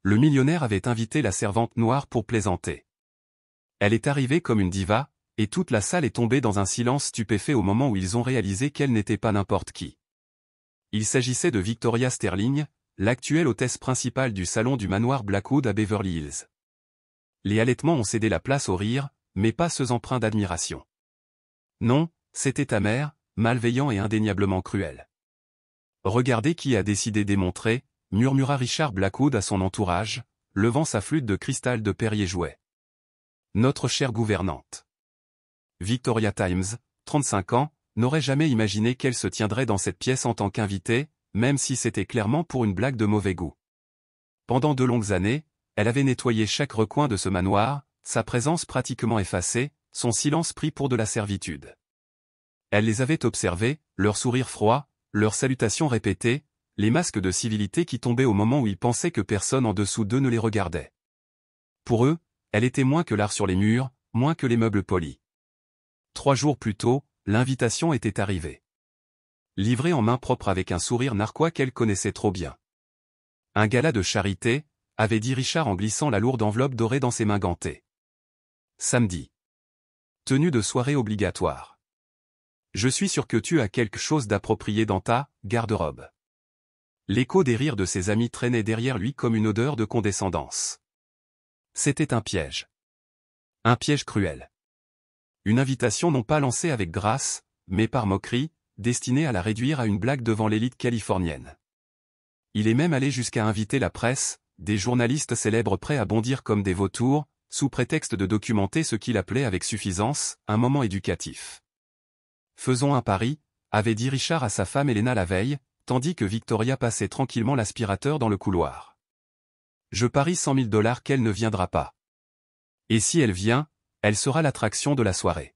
le millionnaire avait invité la servante noire pour plaisanter. Elle est arrivée comme une diva, et toute la salle est tombée dans un silence stupéfait au moment où ils ont réalisé qu'elle n'était pas n'importe qui. Il s'agissait de Victoria Sterling, l'actuelle hôtesse principale du salon du manoir Blackwood à Beverly Hills. Les halètements ont cédé la place au rire, mais pas ceux empreints d'admiration. Non, c'était amer, malveillant et indéniablement cruel. Regardez qui a décidé d'émontrer, murmura Richard Blackwood à son entourage, levant sa flûte de cristal de Perrier Jouet. Notre chère gouvernante. Victoria Times, 35 ans, n'aurait jamais imaginé qu'elle se tiendrait dans cette pièce en tant qu'invitée, même si c'était clairement pour une blague de mauvais goût. Pendant de longues années, elle avait nettoyé chaque recoin de ce manoir, sa présence pratiquement effacée, son silence pris pour de la servitude. Elle les avait observés, leurs sourires froids, leurs salutations répétées, les masques de civilité qui tombaient au moment où ils pensaient que personne en dessous d'eux ne les regardait. Pour eux, elle était moins que l'art sur les murs, moins que les meubles polis. 3 jours plus tôt, l'invitation était arrivée. Livrée en main propre avec un sourire narquois qu'elle connaissait trop bien. Un gala de charité, avait dit Richard en glissant la lourde enveloppe dorée dans ses mains gantées. Samedi. Tenue de soirée obligatoire. Je suis sûr que tu as quelque chose d'approprié dans ta garde-robe. L'écho des rires de ses amis traînait derrière lui comme une odeur de condescendance. C'était un piège. Un piège cruel. Une invitation non pas lancée avec grâce, mais par moquerie, destinée à la réduire à une blague devant l'élite californienne. Il est même allé jusqu'à inviter la presse, des journalistes célèbres prêts à bondir comme des vautours, sous prétexte de documenter ce qu'il appelait avec suffisance, un moment éducatif. Faisons un pari, avait dit Richard à sa femme Helena la veille, tandis que Victoria passait tranquillement l'aspirateur dans le couloir. Je parie $100 000 qu'elle ne viendra pas. Et si elle vient, elle sera l'attraction de la soirée.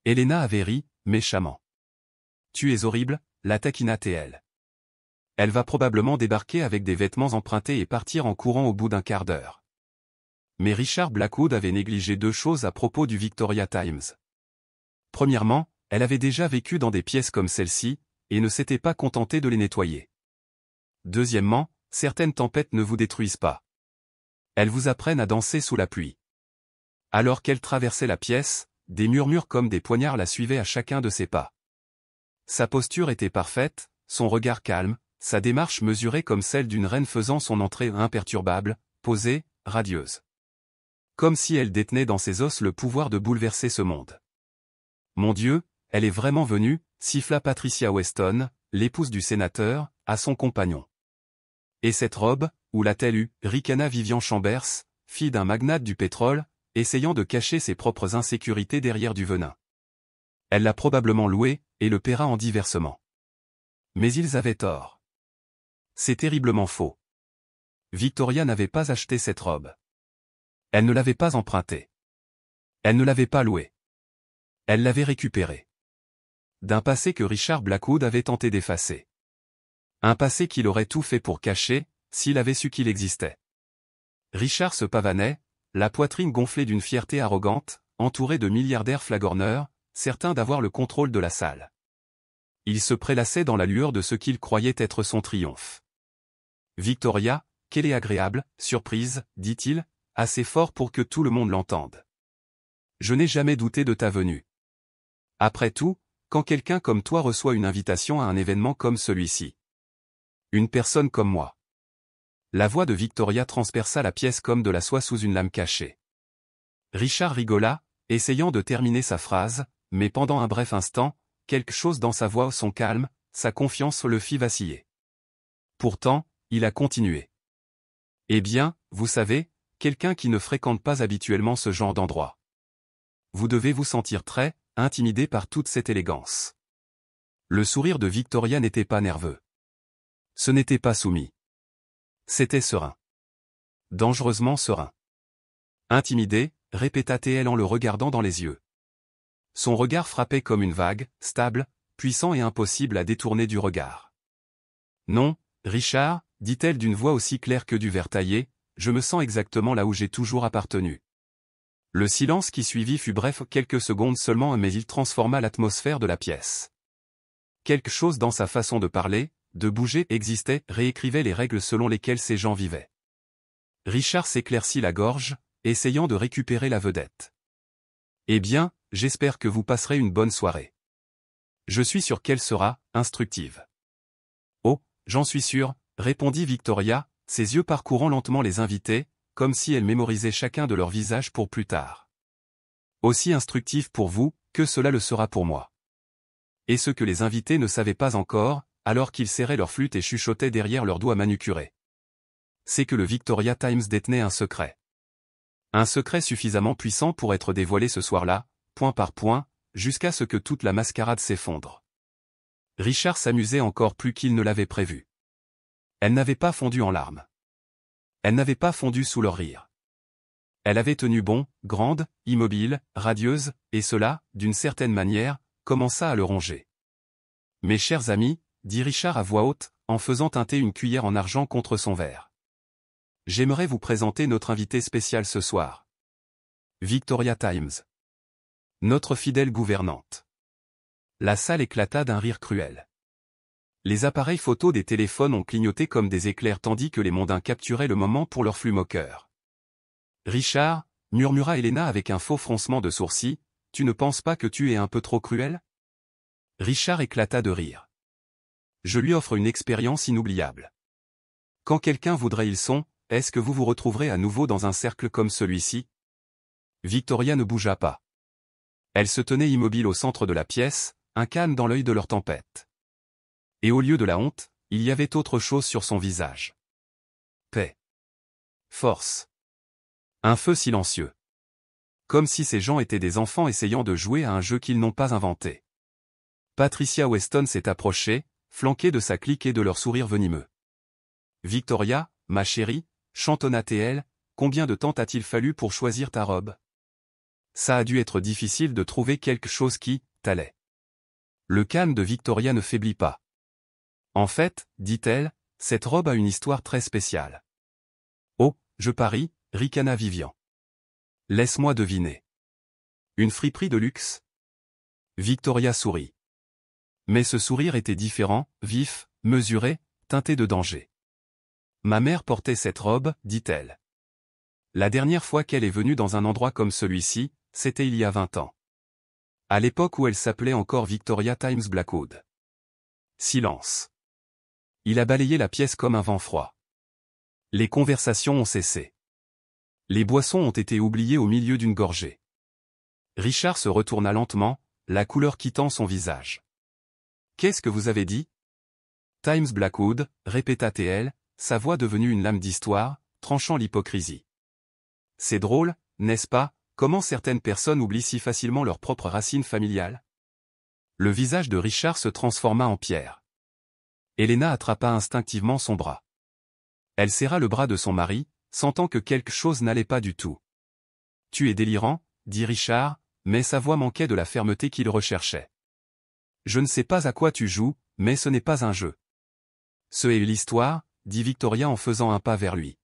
Helena avait ri, méchamment. Tu es horrible, la taquina TL. Elle va probablement débarquer avec des vêtements empruntés et partir en courant au bout d'un quart d'heure. Mais Richard Blackwood avait négligé 2 choses à propos du Victoria Times. Premièrement, elle avait déjà vécu dans des pièces comme celle-ci, et ne s'était pas contentée de les nettoyer. Deuxièmement, certaines tempêtes ne vous détruisent pas. Elles vous apprennent à danser sous la pluie. Alors qu'elle traversait la pièce, des murmures comme des poignards la suivaient à chacun de ses pas. Sa posture était parfaite, son regard calme, sa démarche mesurée comme celle d'une reine faisant son entrée imperturbable, posée, radieuse. Comme si elle détenait dans ses os le pouvoir de bouleverser ce monde. Mon Dieu, elle est vraiment venue, siffla Patricia Weston, l'épouse du sénateur, à son compagnon. Et cette robe, où l'a-t-elle eue, ricana Vivian Chambers, fille d'un magnate du pétrole, essayant de cacher ses propres insécurités derrière du venin. Elle l'a probablement loué, et le paiera en dit versement. Mais ils avaient tort. C'est terriblement faux. Victoria n'avait pas acheté cette robe. Elle ne l'avait pas empruntée. Elle ne l'avait pas louée. Elle l'avait récupérée. D'un passé que Richard Blackwood avait tenté d'effacer. Un passé qu'il aurait tout fait pour cacher, s'il avait su qu'il existait. Richard se pavanait, la poitrine gonflée d'une fierté arrogante, entouré de milliardaires flagorneurs, certains d'avoir le contrôle de la salle. Il se prélassait dans la lueur de ce qu'il croyait être son triomphe. Victoria, qu'elle est agréable, surprise, dit-il, assez fort pour que tout le monde l'entende. Je n'ai jamais douté de ta venue. Après tout, quand quelqu'un comme toi reçoit une invitation à un événement comme celui-ci. Une personne comme moi. La voix de Victoria transperça la pièce comme de la soie sous une lame cachée. Richard rigola, essayant de terminer sa phrase, mais pendant un bref instant, quelque chose dans sa voix, son calme, sa confiance le fit vaciller. Pourtant, il a continué. Eh bien, vous savez, quelqu'un qui ne fréquente pas habituellement ce genre d'endroit. Vous devez vous sentir très intimidé par toute cette élégance. Le sourire de Victoria n'était pas nerveux. Ce n'était pas soumis. C'était serein. Dangereusement serein. Intimidé, répéta-t-elle en le regardant dans les yeux. Son regard frappait comme une vague, stable, puissant et impossible à détourner du regard. Non, Richard, dit-elle d'une voix aussi claire que du verre taillé, je me sens exactement là où j'ai toujours appartenu. Le silence qui suivit fut bref, quelques secondes seulement, mais il transforma l'atmosphère de la pièce. Quelque chose dans sa façon de parler, de bouger existait, réécrivait les règles selon lesquelles ces gens vivaient. Richard s'éclaircit la gorge, essayant de récupérer la vedette. Eh bien, j'espère que vous passerez une bonne soirée. Je suis sûr qu'elle sera instructive. Oh, j'en suis sûr, répondit Victoria, ses yeux parcourant lentement les invités, comme si elle mémorisait chacun de leurs visages pour plus tard. Aussi instructif pour vous, que cela le sera pour moi. Et ce que les invités ne savaient pas encore, alors qu'ils serraient leur flûte et chuchotaient derrière leurs doigts manucurés, c'est que le Victoria Times détenait un secret. Un secret suffisamment puissant pour être dévoilé ce soir-là, point par point, jusqu'à ce que toute la mascarade s'effondre. Richard s'amusait encore plus qu'il ne l'avait prévu. Elle n'avait pas fondu en larmes. Elle n'avait pas fondu sous leur rire. Elle avait tenu bon, grande, immobile, radieuse, et cela, d'une certaine manière, commença à le ronger. « Mes chers amis, dit Richard à voix haute, en faisant teinter une cuillère en argent contre son verre. J'aimerais vous présenter notre invité spécial ce soir. Victoria Times. Notre fidèle gouvernante. » La salle éclata d'un rire cruel. Les appareils photo des téléphones ont clignoté comme des éclairs tandis que les mondains capturaient le moment pour leur flux moqueur. « Richard, murmura Helena avec un faux froncement de sourcils, tu ne penses pas que tu es un peu trop cruel ? Richard éclata de rire. Je lui offre une expérience inoubliable. Quand quelqu'un voudrait ils sont, est-ce que vous vous retrouverez à nouveau dans un cercle comme celui-ci ? Victoria ne bougea pas. Elle se tenait immobile au centre de la pièce, un calme dans l'œil de leur tempête. Et au lieu de la honte, il y avait autre chose sur son visage. Paix. Force. Un feu silencieux. Comme si ces gens étaient des enfants essayant de jouer à un jeu qu'ils n'ont pas inventé. Patricia Weston s'est approchée, flanquée de sa clique et de leur sourire venimeux. Victoria, ma chérie, chantonna-t-elle, combien de temps t'a-t-il fallu pour choisir ta robe ? Ça a dû être difficile de trouver quelque chose qui t'allait. Le calme de Victoria ne faiblit pas. En fait, dit-elle, cette robe a une histoire très spéciale. Oh, je parie, ricana Vivian. Laisse-moi deviner. Une friperie de luxe ? Victoria sourit. Mais ce sourire était différent, vif, mesuré, teinté de danger. Ma mère portait cette robe, dit-elle. La dernière fois qu'elle est venue dans un endroit comme celui-ci, c'était il y a 20 ans. À l'époque où elle s'appelait encore Victoria Times Blackwood. Silence. Il a balayé la pièce comme un vent froid. Les conversations ont cessé. Les boissons ont été oubliées au milieu d'une gorgée. Richard se retourna lentement, la couleur quittant son visage. « Qu'est-ce que vous avez dit ? » Times Blackwood, répéta-t-elle, sa voix devenue une lame d'histoire, tranchant l'hypocrisie. C'est drôle, n'est-ce pas, comment certaines personnes oublient si facilement leurs propres racines familiales ? Le visage de Richard se transforma en pierre. Helena attrapa instinctivement son bras. Elle serra le bras de son mari, sentant que quelque chose n'allait pas du tout. « Tu es délirant, » dit Richard, mais sa voix manquait de la fermeté qu'il recherchait. « Je ne sais pas à quoi tu joues, mais ce n'est pas un jeu. »« Ce est l'histoire, » dit Victoria en faisant un pas vers lui.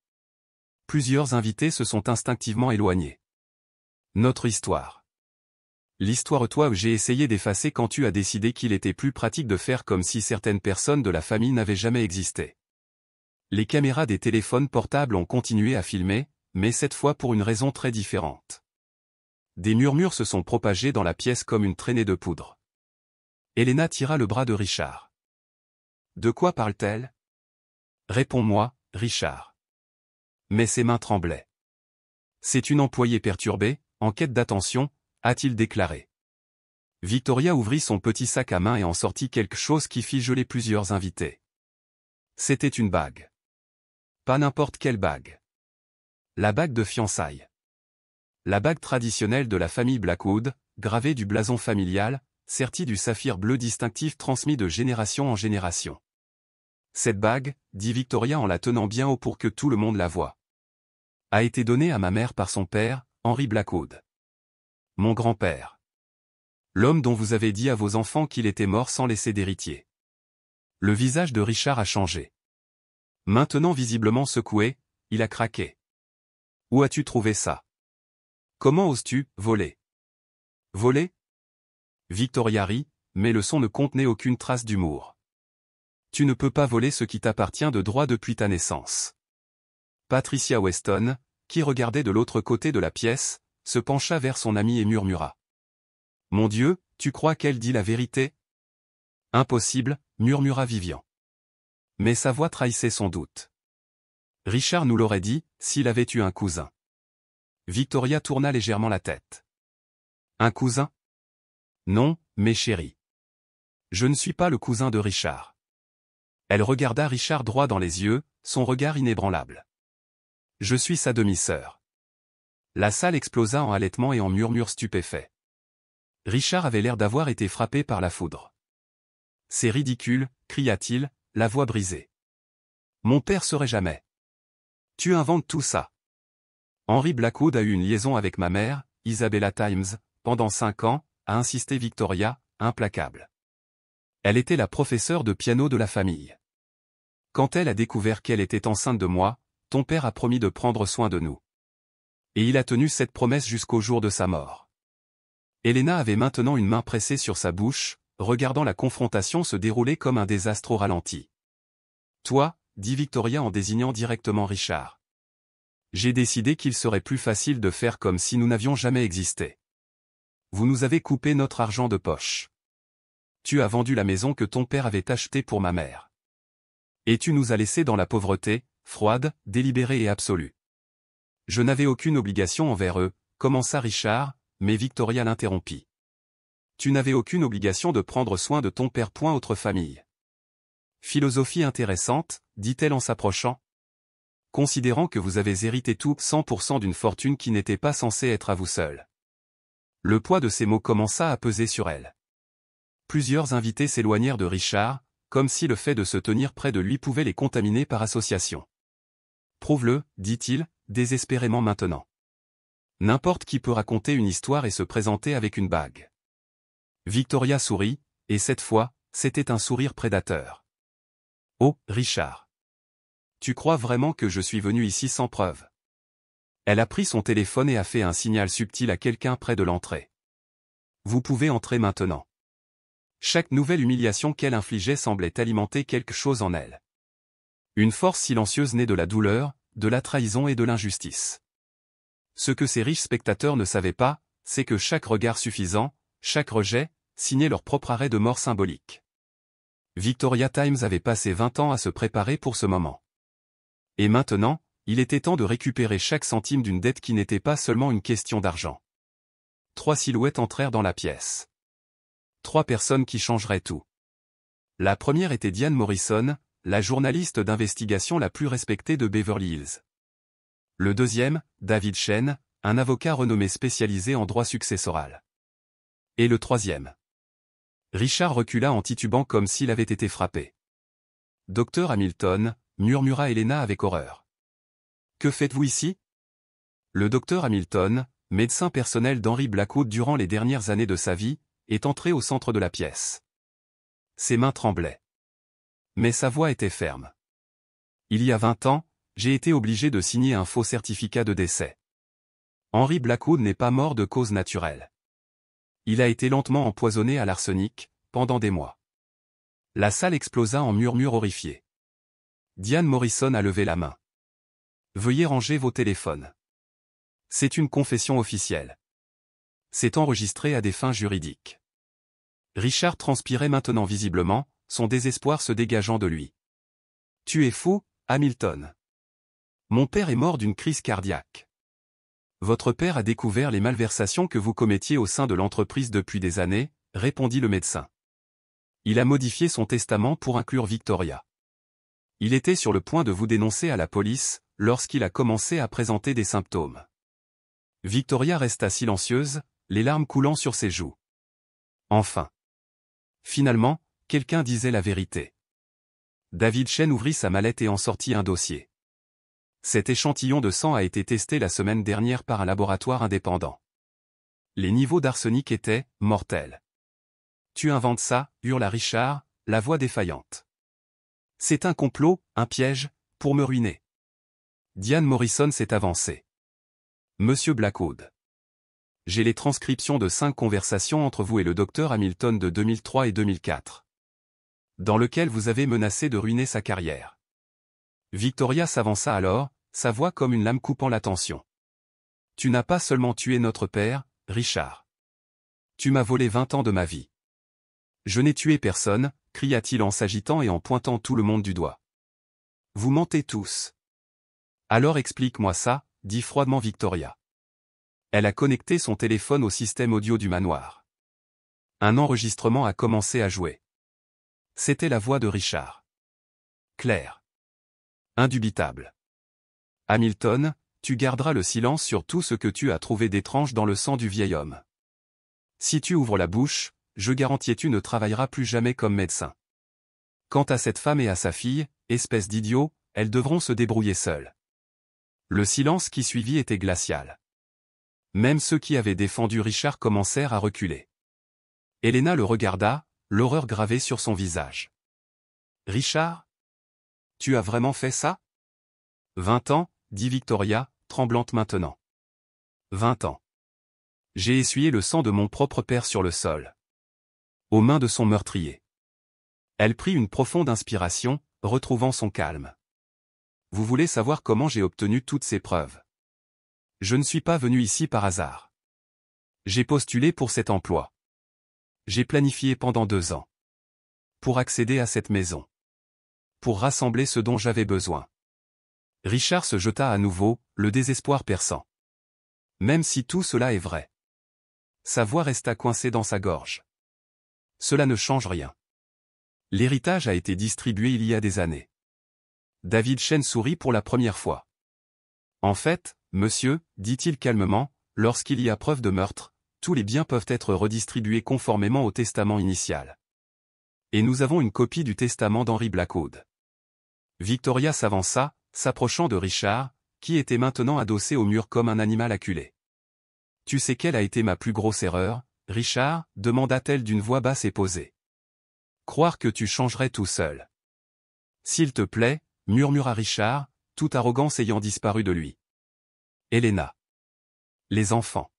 Plusieurs invités se sont instinctivement éloignés. « Notre histoire. » L'histoire toi que j'ai essayé d'effacer quand tu as décidé qu'il était plus pratique de faire comme si certaines personnes de la famille n'avaient jamais existé. Les caméras des téléphones portables ont continué à filmer, mais cette fois pour une raison très différente. Des murmures se sont propagés dans la pièce comme une traînée de poudre. Helena tira le bras de Richard. « De quoi parle-t-elle ? Réponds-moi, Richard. » Mais ses mains tremblaient. « C'est une employée perturbée, en quête d'attention, » a-t-il déclaré. Victoria ouvrit son petit sac à main et en sortit quelque chose qui fit geler plusieurs invités. C'était une bague. Pas n'importe quelle bague. La bague de fiançailles. La bague traditionnelle de la famille Blackwood, gravée du blason familial, sertie du saphir bleu distinctif transmis de génération en génération. Cette bague, dit Victoria en la tenant bien haut pour que tout le monde la voie, a été donnée à ma mère par son père, Henry Blackwood. Mon grand-père. L'homme dont vous avez dit à vos enfants qu'il était mort sans laisser d'héritier. Le visage de Richard a changé. Maintenant visiblement secoué, il a craqué. Où as-tu trouvé ça ? Comment oses-tu voler ? Voler ? Victoria rit, mais le son ne contenait aucune trace d'humour. Tu ne peux pas voler ce qui t'appartient de droit depuis ta naissance. Patricia Weston, qui regardait de l'autre côté de la pièce, se pencha vers son amie et murmura. « Mon Dieu, tu crois qu'elle dit la vérité ?» « Impossible, » murmura Vivian. Mais sa voix trahissait son doute. « Richard nous l'aurait dit, s'il avait eu un cousin. » Victoria tourna légèrement la tête. « Un cousin ? » ?»« Non, mes chéris. Je ne suis pas le cousin de Richard. » Elle regarda Richard droit dans les yeux, son regard inébranlable. « Je suis sa demi-sœur. » La salle explosa en halètements et en murmures stupéfaits. Richard avait l'air d'avoir été frappé par la foudre. « C'est ridicule, » cria-t-il, la voix brisée. « Mon père saurait jamais. Tu inventes tout ça. Henry Blackwood a eu une liaison avec ma mère, Isabella Times, pendant 5 ans, a insisté Victoria, implacable. Elle était la professeure de piano de la famille. Quand elle a découvert qu'elle était enceinte de moi, ton père a promis de prendre soin de nous. Et il a tenu cette promesse jusqu'au jour de sa mort. » Helena avait maintenant une main pressée sur sa bouche, regardant la confrontation se dérouler comme un désastre au ralenti. « Toi, » dit Victoria en désignant directement Richard. « J'ai décidé qu'il serait plus facile de faire comme si nous n'avions jamais existé. Vous nous avez coupé notre argent de poche. Tu as vendu la maison que ton père avait achetée pour ma mère. Et tu nous as laissés dans la pauvreté, froide, délibérée et absolue. Je n'avais aucune obligation envers eux, commença Richard, mais Victoria l'interrompit. Tu n'avais aucune obligation de prendre soin de ton père. Autre famille. Philosophie intéressante, dit-elle en s'approchant. Considérant que vous avez hérité tout 100% d'une fortune qui n'était pas censée être à vous seul. Le poids de ces mots commença à peser sur elle. Plusieurs invités s'éloignèrent de Richard, comme si le fait de se tenir près de lui pouvait les contaminer par association. Prouve-le, dit-il, désespérément maintenant. N'importe qui peut raconter une histoire et se présenter avec une bague. Victoria sourit, et cette fois, c'était un sourire prédateur. Oh, Richard. Tu crois vraiment que je suis venu ici sans preuve? Elle a pris son téléphone et a fait un signal subtil à quelqu'un près de l'entrée. Vous pouvez entrer maintenant. Chaque nouvelle humiliation qu'elle infligeait semblait alimenter quelque chose en elle. Une force silencieuse née de la douleur, de la trahison et de l'injustice. Ce que ces riches spectateurs ne savaient pas, c'est que chaque regard suffisant, chaque rejet, signait leur propre arrêt de mort symbolique. Victoria Times avait passé 20 ans à se préparer pour ce moment. Et maintenant, il était temps de récupérer chaque centime d'une dette qui n'était pas seulement une question d'argent. 3 silhouettes entrèrent dans la pièce. 3 personnes qui changeraient tout. La première était Diane Morrison, la journaliste d'investigation la plus respectée de Beverly Hills. Le deuxième, David Chen, un avocat renommé spécialisé en droit successoral. Et le troisième. Richard recula en titubant comme s'il avait été frappé. « Docteur Hamilton », murmura Helena avec horreur. « Que faites-vous ici ?» Le docteur Hamilton, médecin personnel d'Henry Blackwood durant les dernières années de sa vie, est entré au centre de la pièce. Ses mains tremblaient. Mais sa voix était ferme. « Il y a 20 ans, j'ai été obligé de signer un faux certificat de décès. Henry Blackwood n'est pas mort de cause naturelle. Il a été lentement empoisonné à l'arsenic, pendant des mois. » La salle explosa en murmures horrifiés. Diane Morrison a levé la main. « Veuillez ranger vos téléphones. C'est une confession officielle. C'est enregistré à des fins juridiques. » Richard transpirait maintenant visiblement, son désespoir se dégageant de lui. « Tu es fou, Hamilton. Mon père est mort d'une crise cardiaque. Votre père a découvert les malversations que vous commettiez au sein de l'entreprise depuis des années, » répondit le médecin. Il a modifié son testament pour inclure Victoria. Il était sur le point de vous dénoncer à la police, lorsqu'il a commencé à présenter des symptômes. Victoria resta silencieuse, les larmes coulant sur ses joues. Enfin. Finalement, quelqu'un disait la vérité. David Chen ouvrit sa mallette et en sortit un dossier. Cet échantillon de sang a été testé la semaine dernière par un laboratoire indépendant. Les niveaux d'arsenic étaient mortels. « Tu inventes ça » hurla Richard, la voix défaillante. « C'est un complot, un piège, pour me ruiner. » Diane Morrison s'est avancée. « Monsieur Blackwood. J'ai les transcriptions de 5 conversations entre vous et le docteur Hamilton de 2003 et 2004. Dans lequel vous avez menacé de ruiner sa carrière. » Victoria s'avança alors, sa voix comme une lame coupant la tension. Tu n'as pas seulement tué notre père, Richard. Tu m'as volé 20 ans de ma vie. Je n'ai tué personne, cria-t-il en s'agitant et en pointant tout le monde du doigt. Vous mentez tous. Alors explique-moi ça, dit froidement Victoria. Elle a connecté son téléphone au système audio du manoir. Un enregistrement a commencé à jouer. C'était la voix de Richard. Claire. Indubitable. Hamilton, tu garderas le silence sur tout ce que tu as trouvé d'étrange dans le sang du vieil homme. Si tu ouvres la bouche, je garantis tu ne travailleras plus jamais comme médecin. Quant à cette femme et à sa fille, espèce d'idiot, elles devront se débrouiller seules. Le silence qui suivit était glacial. Même ceux qui avaient défendu Richard commencèrent à reculer. Elena le regarda, l'horreur gravée sur son visage. Richard? Tu as vraiment fait ça? 20 ans, dit Victoria, tremblante maintenant. 20 ans. J'ai essuyé le sang de mon propre père sur le sol. Aux mains de son meurtrier. Elle prit une profonde inspiration, retrouvant son calme. Vous voulez savoir comment j'ai obtenu toutes ces preuves? Je ne suis pas venu ici par hasard. J'ai postulé pour cet emploi. J'ai planifié pendant 2 ans. Pour accéder à cette maison. Pour rassembler ce dont j'avais besoin. Richard se jeta à nouveau, le désespoir perçant. Même si tout cela est vrai. Sa voix resta coincée dans sa gorge. Cela ne change rien. L'héritage a été distribué il y a des années. David Chen sourit pour la première fois. En fait, monsieur, dit-il calmement, lorsqu'il y a preuve de meurtre, tous les biens peuvent être redistribués conformément au testament initial. Et nous avons une copie du testament d'Henry Blackwood. Victoria s'avança, s'approchant de Richard, qui était maintenant adossé au mur comme un animal acculé. Tu sais quelle a été ma plus grosse erreur, Richard? Demanda-t-elle d'une voix basse et posée. Croire que tu changerais tout seul. S'il te plaît, murmura Richard, toute arrogance ayant disparu de lui. Elena. Les enfants.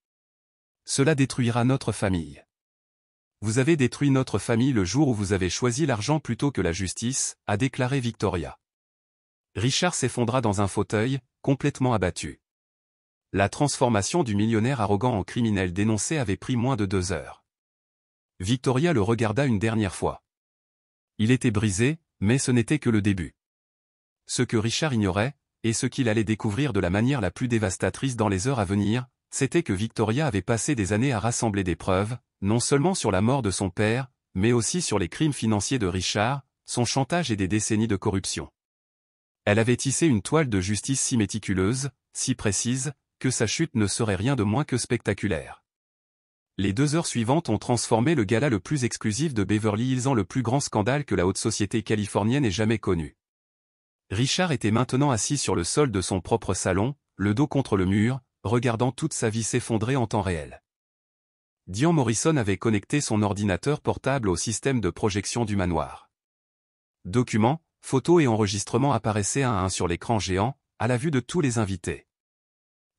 Cela détruira notre famille. Vous avez détruit notre famille le jour où vous avez choisi l'argent plutôt que la justice, a déclaré Victoria. Richard s'effondra dans un fauteuil, complètement abattu. La transformation du millionnaire arrogant en criminel dénoncé avait pris moins de 2 heures. Victoria le regarda une dernière fois. Il était brisé, mais ce n'était que le début. Ce que Richard ignorait, et ce qu'il allait découvrir de la manière la plus dévastatrice dans les heures à venir, c'était que Victoria avait passé des années à rassembler des preuves, non seulement sur la mort de son père, mais aussi sur les crimes financiers de Richard, son chantage et des décennies de corruption. Elle avait tissé une toile de justice si méticuleuse, si précise, que sa chute ne serait rien de moins que spectaculaire. Les 2 heures suivantes ont transformé le gala le plus exclusif de Beverly Hills en le plus grand scandale que la haute société californienne ait jamais connu. Richard était maintenant assis sur le sol de son propre salon, le dos contre le mur, regardant toute sa vie s'effondrer en temps réel. Diane Morrison avait connecté son ordinateur portable au système de projection du manoir. Documents, photos et enregistrements apparaissaient un à un sur l'écran géant, à la vue de tous les invités.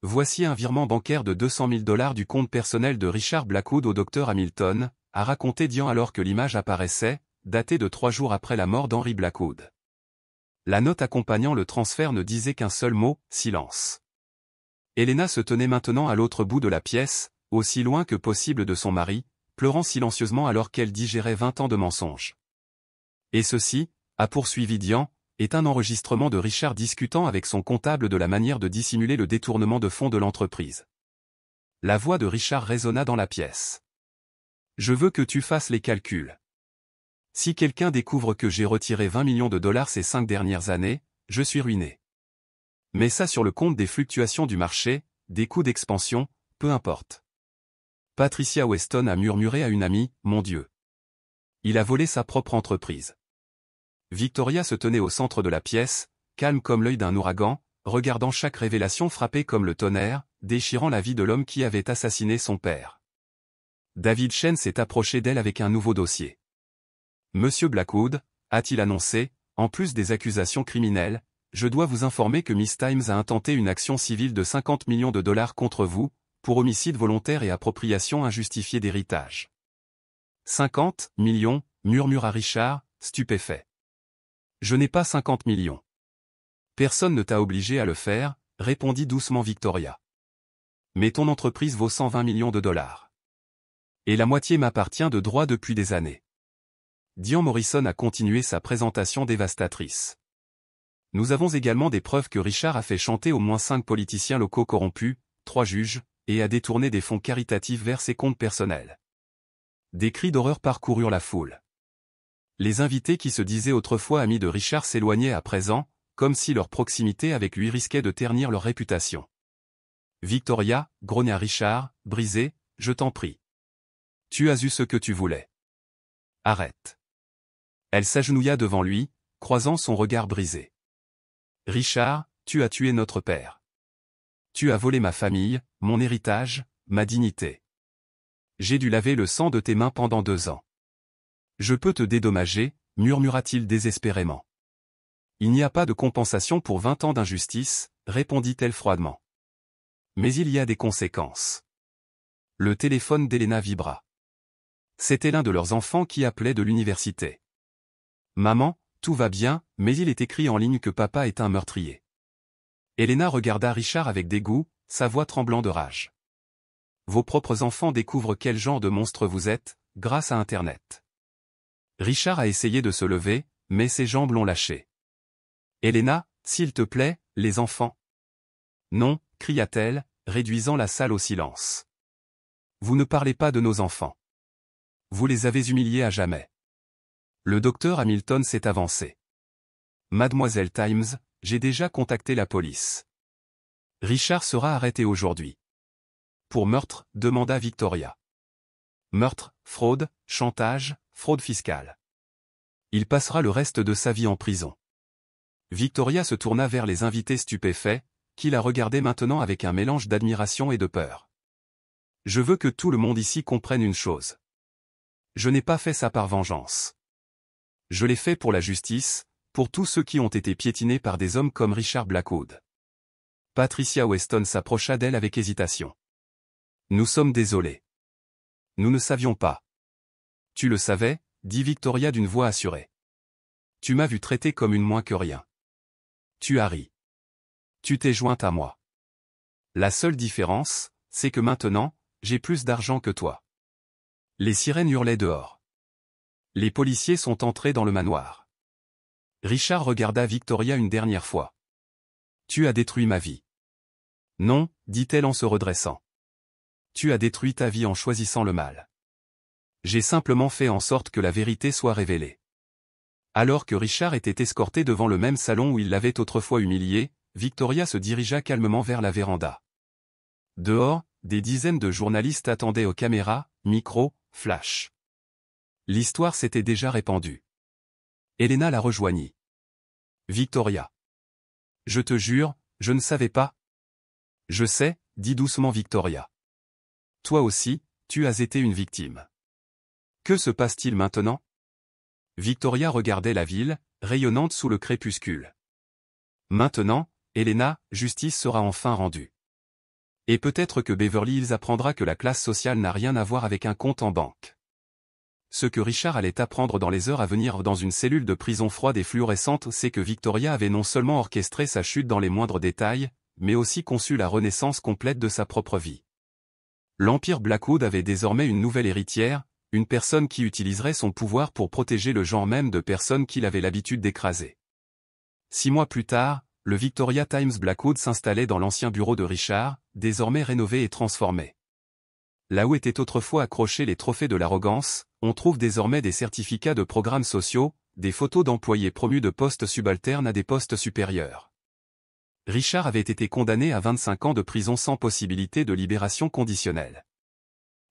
Voici un virement bancaire de $200 000 du compte personnel de Richard Blackwood au Dr Hamilton, a raconté Diane alors que l'image apparaissait, datée de 3 jours après la mort d'Henry Blackwood. La note accompagnant le transfert ne disait qu'un seul mot, silence. Elena se tenait maintenant à l'autre bout de la pièce, aussi loin que possible de son mari, pleurant silencieusement alors qu'elle digérait 20 ans de mensonges. Et ceci, a poursuivi Diane, est un enregistrement de Richard discutant avec son comptable de la manière de dissimuler le détournement de fonds de l'entreprise. La voix de Richard résonna dans la pièce. Je veux que tu fasses les calculs. Si quelqu'un découvre que j'ai retiré 20 millions de dollars ces 5 dernières années, je suis ruiné. Mais ça sur le compte des fluctuations du marché, des coûts d'expansion, peu importe. Patricia Weston a murmuré à une amie, mon Dieu. Il a volé sa propre entreprise. Victoria se tenait au centre de la pièce, calme comme l'œil d'un ouragan, regardant chaque révélation frapper comme le tonnerre, déchirant la vie de l'homme qui avait assassiné son père. David Chen s'est approché d'elle avec un nouveau dossier. Monsieur Blackwood, a-t-il annoncé, en plus des accusations criminelles, je dois vous informer que Miss Times a intenté une action civile de 50 millions de dollars contre vous, pour homicide volontaire et appropriation injustifiée d'héritage. 50 millions, murmura Richard, stupéfait. Je n'ai pas 50 millions. Personne ne t'a obligé à le faire, répondit doucement Victoria. Mais ton entreprise vaut 120 millions de dollars. Et la moitié m'appartient de droit depuis des années. Diane Morrison a continué sa présentation dévastatrice. Nous avons également des preuves que Richard a fait chanter au moins 5 politiciens locaux corrompus, 3 juges, et a détourné des fonds caritatifs vers ses comptes personnels. Des cris d'horreur parcoururent la foule. Les invités qui se disaient autrefois amis de Richard s'éloignaient à présent, comme si leur proximité avec lui risquait de ternir leur réputation. Victoria, grogna Richard, brisé, je t'en prie. Tu as eu ce que tu voulais. Arrête. Elle s'agenouilla devant lui, croisant son regard brisé. Richard, tu as tué notre père. Tu as volé ma famille, mon héritage, ma dignité. J'ai dû laver le sang de tes mains pendant 2 ans. Je peux te dédommager, murmura-t-il désespérément. Il n'y a pas de compensation pour 20 ans d'injustice, répondit-elle froidement. Mais il y a des conséquences. Le téléphone d'Elena vibra. C'était l'un de leurs enfants qui appelait de l'université. Maman, tout va bien, mais il est écrit en ligne que papa est un meurtrier. Elena regarda Richard avec dégoût, sa voix tremblant de rage. Vos propres enfants découvrent quel genre de monstre vous êtes, grâce à Internet. Richard a essayé de se lever, mais ses jambes l'ont lâché. Elena, s'il te plaît, les enfants. Non, cria-t-elle, réduisant la salle au silence. Vous ne parlez pas de nos enfants. Vous les avez humiliés à jamais. Le docteur Hamilton s'est avancé. Mademoiselle Times, j'ai déjà contacté la police. Richard sera arrêté aujourd'hui. Pour meurtre, demanda Victoria. Meurtre, fraude, chantage, fraude fiscale. Il passera le reste de sa vie en prison. Victoria se tourna vers les invités stupéfaits, qui la regardaient maintenant avec un mélange d'admiration et de peur. Je veux que tout le monde ici comprenne une chose. Je n'ai pas fait ça par vengeance. Je l'ai fait pour la justice, pour tous ceux qui ont été piétinés par des hommes comme Richard Blackwood. Patricia Weston s'approcha d'elle avec hésitation. Nous sommes désolés. Nous ne savions pas. Tu le savais, dit Victoria d'une voix assurée. Tu m'as vu traiter comme une moins que rien. Tu as ri. Tu t'es jointe à moi. La seule différence, c'est que maintenant, j'ai plus d'argent que toi. Les sirènes hurlaient dehors. Les policiers sont entrés dans le manoir. Richard regarda Victoria une dernière fois. Tu as détruit ma vie. Non, dit-elle en se redressant. Tu as détruit ta vie en choisissant le mal. J'ai simplement fait en sorte que la vérité soit révélée. Alors que Richard était escorté devant le même salon où il l'avait autrefois humilié, Victoria se dirigea calmement vers la véranda. Dehors, des dizaines de journalistes attendaient aux caméras, micros, flash. L'histoire s'était déjà répandue. Elena la rejoignit. Victoria. Je te jure, je ne savais pas. Je sais, dit doucement Victoria. Toi aussi, tu as été une victime. Que se passe-t-il maintenant? Victoria regardait la ville, rayonnante sous le crépuscule. Maintenant, Elena, justice sera enfin rendue. Et peut-être que Beverly Hills apprendra que la classe sociale n'a rien à voir avec un compte en banque. Ce que Richard allait apprendre dans les heures à venir dans une cellule de prison froide et fluorescente, c'est que Victoria avait non seulement orchestré sa chute dans les moindres détails, mais aussi conçu la renaissance complète de sa propre vie. L'Empire Blackwood avait désormais une nouvelle héritière, une personne qui utiliserait son pouvoir pour protéger le genre même de personnes qu'il avait l'habitude d'écraser. 6 mois plus tard, le Victoria Times Blackwood s'installait dans l'ancien bureau de Richard, désormais rénové et transformé. Là où étaient autrefois accrochés les trophées de l'arrogance, on trouve désormais des certificats de programmes sociaux, des photos d'employés promus de postes subalternes à des postes supérieurs. Richard avait été condamné à 25 ans de prison sans possibilité de libération conditionnelle.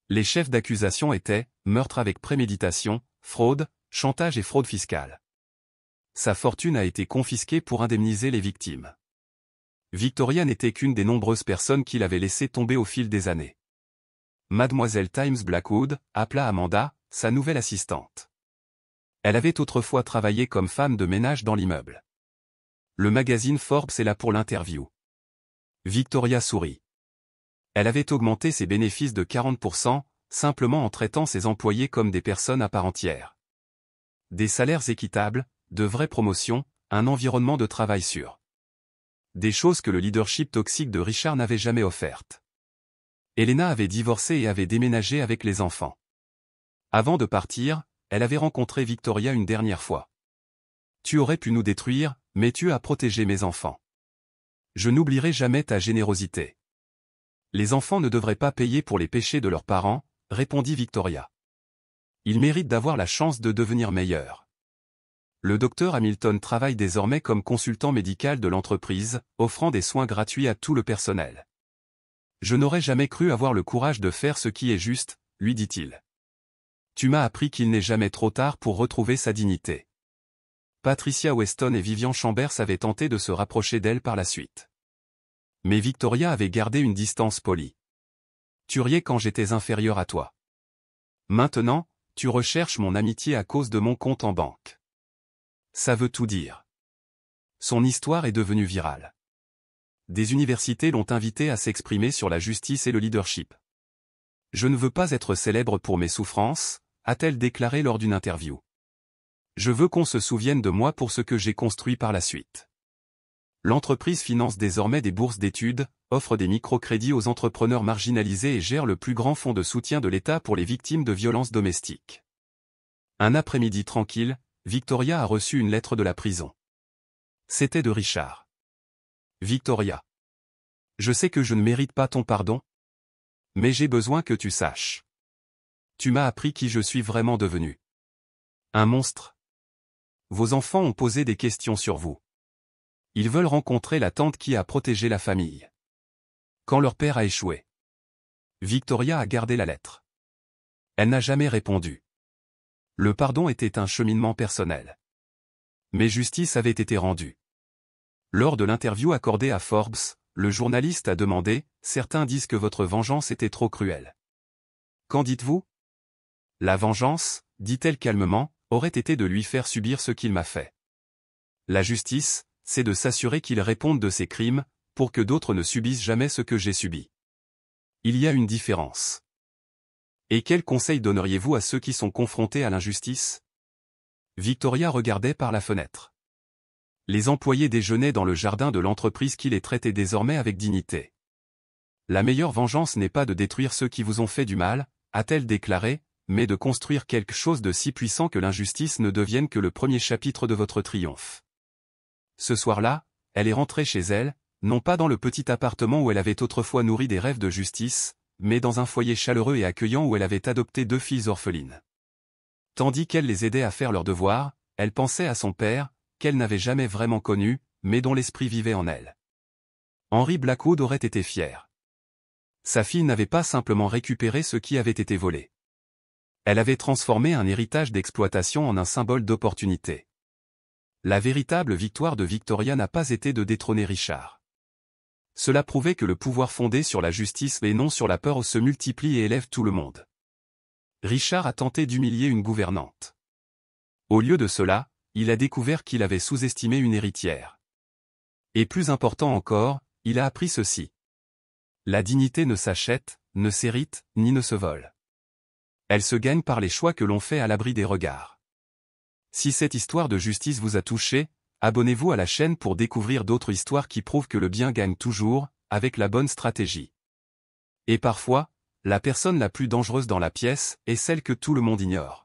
Les chefs d'accusation étaient meurtre avec préméditation, fraude, chantage et fraude fiscale. Sa fortune a été confisquée pour indemniser les victimes. Victoria n'était qu'une des nombreuses personnes qu'il avait laissé tomber au fil des années. Mademoiselle Times Blackwood appela Amanda, sa nouvelle assistante. Elle avait autrefois travaillé comme femme de ménage dans l'immeuble. Le magazine Forbes est là pour l'interview. Victoria sourit. Elle avait augmenté ses bénéfices de 40%, simplement en traitant ses employés comme des personnes à part entière. Des salaires équitables, de vraies promotions, un environnement de travail sûr. des choses que le leadership toxique de Richard n'avait jamais offertes. Elena avait divorcé et avait déménagé avec les enfants. Avant de partir, elle avait rencontré Victoria une dernière fois. Tu aurais pu nous détruire, mais tu as protégé mes enfants. Je n'oublierai jamais ta générosité. Les enfants ne devraient pas payer pour les péchés de leurs parents, répondit Victoria. Ils méritent d'avoir la chance de devenir meilleurs. Le docteur Hamilton travaille désormais comme consultant médical de l'entreprise, offrant des soins gratuits à tout le personnel. Je n'aurais jamais cru avoir le courage de faire ce qui est juste, lui dit-il. Tu m'as appris qu'il n'est jamais trop tard pour retrouver sa dignité. Patricia Weston et Vivian Chambers avaient tenté de se rapprocher d'elle par la suite. Mais Victoria avait gardé une distance polie. Tu riais quand j'étais inférieur à toi. Maintenant, tu recherches mon amitié à cause de mon compte en banque. Ça veut tout dire. Son histoire est devenue virale. Des universités l'ont invitée à s'exprimer sur la justice et le leadership. Je ne veux pas être célèbre pour mes souffrances, a-t-elle déclaré lors d'une interview. Je veux qu'on se souvienne de moi pour ce que j'ai construit par la suite. L'entreprise finance désormais des bourses d'études, offre des microcrédits aux entrepreneurs marginalisés et gère le plus grand fonds de soutien de l'État pour les victimes de violences domestiques. Un après-midi tranquille, Victoria a reçu une lettre de la prison. C'était de Richard. Victoria. Je sais que je ne mérite pas ton pardon. Mais j'ai besoin que tu saches. Tu m'as appris qui je suis vraiment devenu. Un monstre. Vos enfants ont posé des questions sur vous. Ils veulent rencontrer la tante qui a protégé la famille. Quand leur père a échoué. Victoria a gardé la lettre. Elle n'a jamais répondu. Le pardon était un cheminement personnel. Mais justice avait été rendue. Lors de l'interview accordée à Forbes, le journaliste a demandé « Certains disent que votre vengeance était trop cruelle. Qu'en dites-vous » La vengeance, dit-elle calmement, aurait été de lui faire subir ce qu'il m'a fait. La justice, c'est de s'assurer qu'il réponde de ses crimes, pour que d'autres ne subissent jamais ce que j'ai subi. Il y a une différence. Et quel conseil donneriez-vous à ceux qui sont confrontés à l'injustice ? Victoria regardait par la fenêtre. Les employés déjeunaient dans le jardin de l'entreprise qui les traitait désormais avec dignité. La meilleure vengeance n'est pas de détruire ceux qui vous ont fait du mal, a-t-elle déclaré, mais de construire quelque chose de si puissant que l'injustice ne devienne que le premier chapitre de votre triomphe. Ce soir-là, elle est rentrée chez elle, non pas dans le petit appartement où elle avait autrefois nourri des rêves de justice, mais dans un foyer chaleureux et accueillant où elle avait adopté 2 filles orphelines. Tandis qu'elle les aidait à faire leurs devoirs, elle pensait à son père, qu'elle n'avait jamais vraiment connu, mais dont l'esprit vivait en elle. Henry Blackwood aurait été fier. Sa fille n'avait pas simplement récupéré ce qui avait été volé. Elle avait transformé un héritage d'exploitation en un symbole d'opportunité. La véritable victoire de Victoria n'a pas été de détrôner Richard. Cela prouvait que le pouvoir fondé sur la justice et non sur la peur se multiplie et élève tout le monde. Richard a tenté d'humilier une gouvernante. Au lieu de cela, il a découvert qu'il avait sous-estimé une héritière. Et plus important encore, il a appris ceci. La dignité ne s'achète, ne s'hérite, ni ne se vole. Elle se gagne par les choix que l'on fait à l'abri des regards. Si cette histoire de justice vous a touché, abonnez-vous à la chaîne pour découvrir d'autres histoires qui prouvent que le bien gagne toujours, avec la bonne stratégie. Et parfois, la personne la plus dangereuse dans la pièce est celle que tout le monde ignore.